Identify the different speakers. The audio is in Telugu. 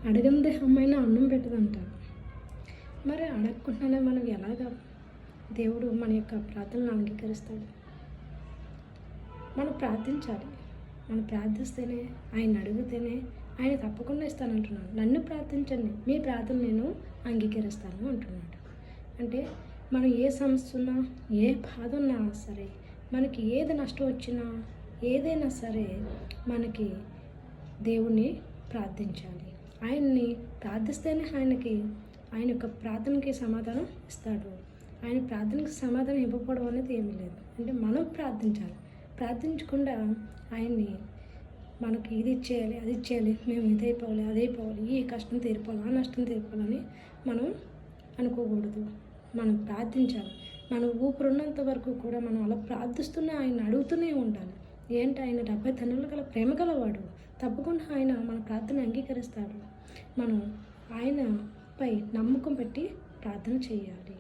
Speaker 1: అడగందే అమ్మాయినా అన్నం పెట్టదంటారు. మరి అడగకుండానే మనం ఎలాగా దేవుడు మన యొక్క ప్రార్థనలు అంగీకరిస్తాడు? మనం ప్రార్థించాలి. మనం ప్రార్థిస్తేనే, ఆయన అడిగితేనే ఆయన తప్పకుండా ఇస్తానంటున్నాడు. నన్ను ప్రార్థించండి, మీ ప్రార్థన నేను అంగీకరిస్తాను అంటున్నాడు. అంటే మనం ఏ సమస్య ఉన్నా, ఏ బాధ ఉన్నా సరే, మనకి ఏది నష్టం వచ్చినా, ఏదైనా సరే మనకి దేవుణ్ణి ప్రార్థించాలి. ఆయన్ని ప్రార్థిస్తేనే ఆయన యొక్క ప్రార్థనకి సమాధానం ఇస్తాడు. ఆయన ప్రార్థనకి సమాధానం ఇవ్వకపోవడం అనేది ఏమీ లేదు. అంటే మనం ప్రార్థించాలి. ప్రార్థించకుండా ఆయన్ని మనకి ఇది ఇచ్చేయాలి, అది ఇచ్చేయాలి, మేము ఇదైపోవాలి, అదైపోవాలి, ఈ కష్టం తీరిపోవాలి, ఆ నష్టం తీరిపోవాలని మనం అనుకోకూడదు. మనం ప్రార్థించాలి. మన ఊపిరున్నంత వరకు కూడా మనం అలా ప్రార్థిస్తూనే ఆయన అడుగుతూనే ఉండాలి. ఏంటి, ఆయన 70 తన్నులు గల ప్రేమ గలవాడు. తప్పకుండా ఆయన మన ప్రార్థన అంగీకరిస్తాడు. మనం ఆయనపై నమ్మకం పెట్టి ప్రార్థన చేయాలి.